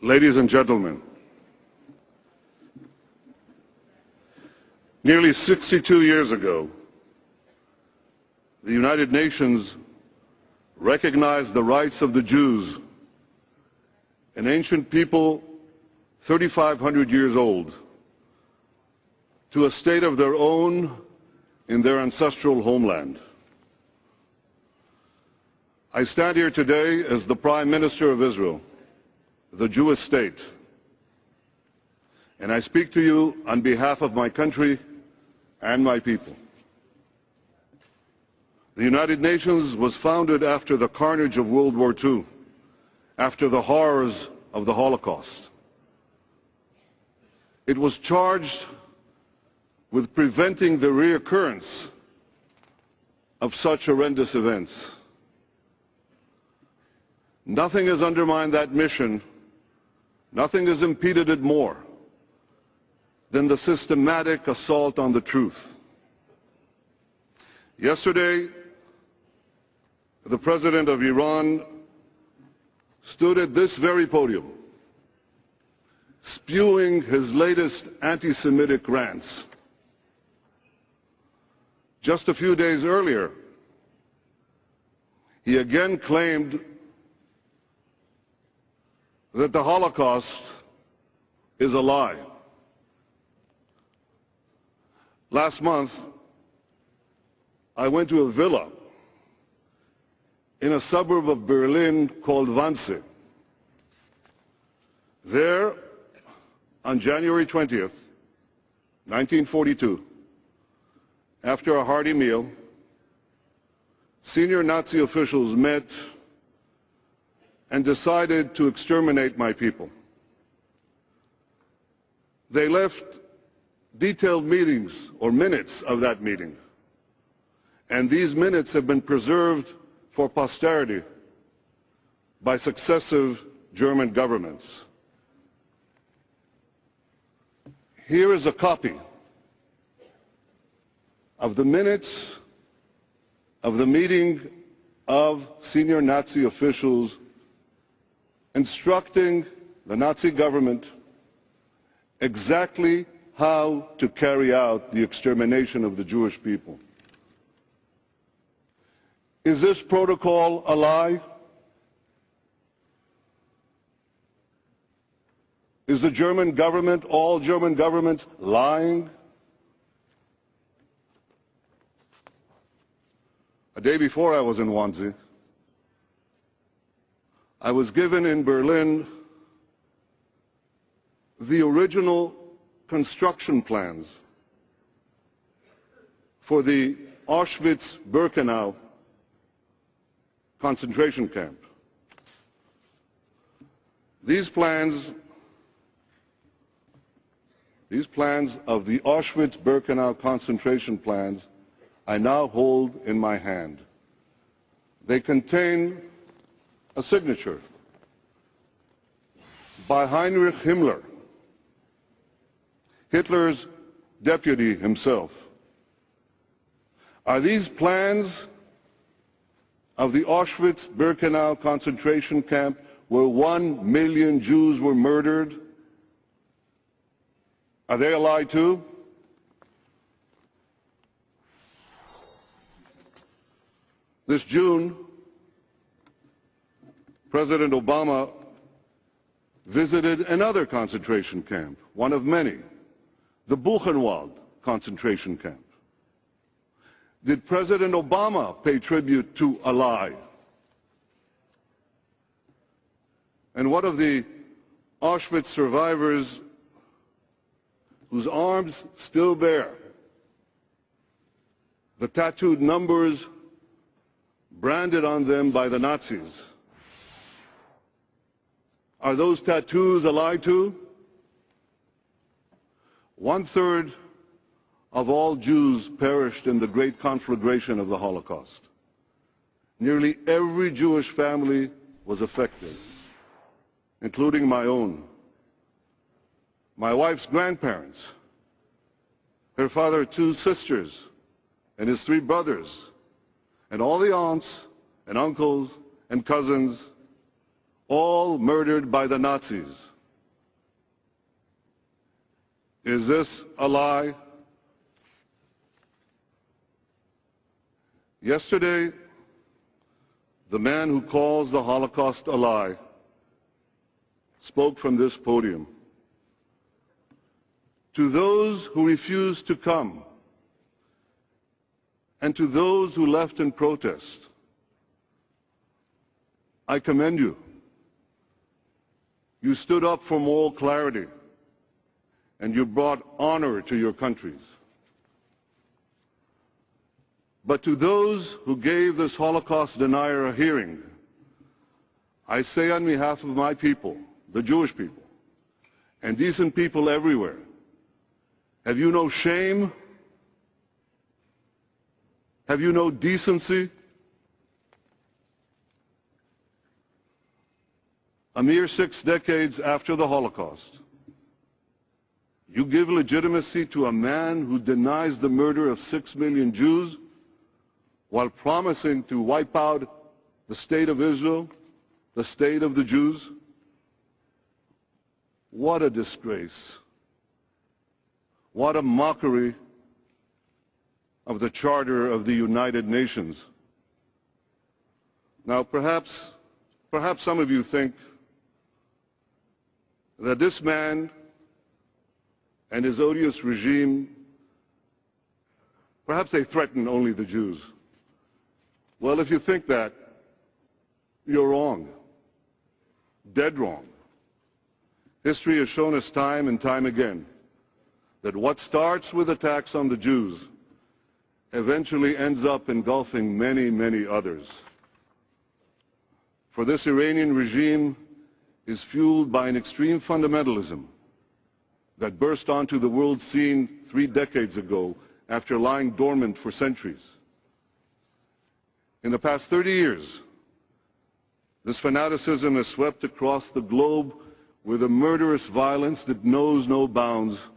Ladies and gentlemen, nearly 62 years ago, the United Nations recognized the rights of the Jews, an ancient people 3,500 years old, to a state of their own in their ancestral homeland. I stand here today as the Prime Minister of Israel, the Jewish state, and I speak to you on behalf of my country and my people. The United Nations was founded after the carnage of World War II, after the horrors of the Holocaust. It was charged with preventing the reoccurrence of such horrendous events. Nothing has undermined that mission, nothing has impeded it more than the systematic assault on the truth. Yesterday, the President of Iran stood at this very podium, spewing his latest anti-Semitic rants. Just a few days earlier, he again claimed that the Holocaust is a lie. Last month, I went to a villa in a suburb of Berlin called Wannsee. There, on January 20th, 1942, after a hearty meal, senior Nazi officials met and decided to exterminate my people. They left detailed meetings or minutes of that meeting, and these minutes have been preserved for posterity by successive German governments. Here is a copy of the minutes of the meeting of senior Nazi officials instructing the Nazi government exactly how to carry out the extermination of the Jewish people. Is this protocol a lie? Is the German government, all German governments, lying? A day before I was in Wannsee, I was given in Berlin the original construction plans for the Auschwitz-Birkenau concentration camp. These plans of the Auschwitz-Birkenau concentration plans I now hold in my hand. They contain a signature by Heinrich Himmler, Hitler's deputy himself. Are these plans of the Auschwitz-Birkenau concentration camp where 1 million Jews were murdered? Are they a lie too? This June, President Obama visited another concentration camp, one of many, the Buchenwald concentration camp. Did President Obama pay tribute to a lie? And what of the Auschwitz survivors whose arms still bear the tattooed numbers branded on them by the Nazis? Are those tattoos a lie too? 1/3 of all Jews perished in the great conflagration of the Holocaust. Nearly every Jewish family was affected, including my own. My wife's grandparents, her father, 2 sisters, and his 3 brothers, and all the aunts and uncles and cousins, all murdered by the Nazis. Is this a lie? Yesterday, the man who calls the Holocaust a lie spoke from this podium. To those who refused to come, and to those who left in protest, I commend you. You stood up for moral clarity, and you brought honor to your countries. But to those who gave this Holocaust denier a hearing, I say on behalf of my people, the Jewish people, and decent people everywhere, have you no shame? Have you no decency? A mere 6 decades after the Holocaust, you give legitimacy to a man who denies the murder of 6 million Jews while promising to wipe out the state of Israel, the state of the Jews? What a disgrace. What a mockery of the Charter of the United Nations. Now, perhaps some of you think that this man and his odious regime, perhaps they threaten only the Jews. Well, if you think that, you're wrong. Dead wrong. History has shown us time and time again that what starts with attacks on the Jews eventually ends up engulfing many, many others. For this Iranian regime is fueled by an extreme fundamentalism that burst onto the world scene 3 decades ago after lying dormant for centuries. In the past 30 years, this fanaticism has swept across the globe with a murderous violence that knows no bounds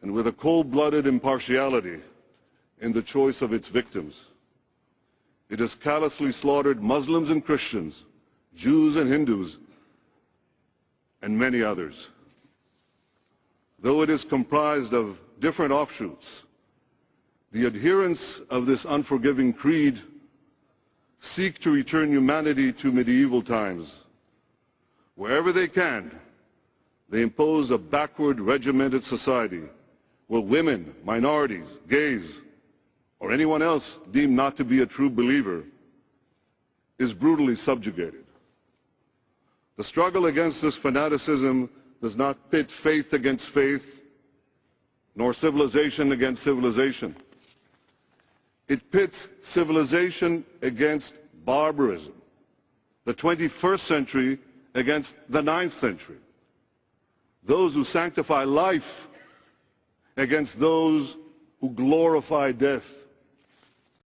and with a cold-blooded impartiality in the choice of its victims. It has callously slaughtered Muslims and Christians, Jews and Hindus, and many others. Though it is comprised of different offshoots, the adherents of this unforgiving creed seek to return humanity to medieval times. Wherever they can, they impose a backward, regimented society where women, minorities, gays, or anyone else deemed not to be a true believer is brutally subjugated. The struggle against this fanaticism does not pit faith against faith, nor civilization against civilization. It pits civilization against barbarism, the 21st century against the 9th century, those who sanctify life against those who glorify death.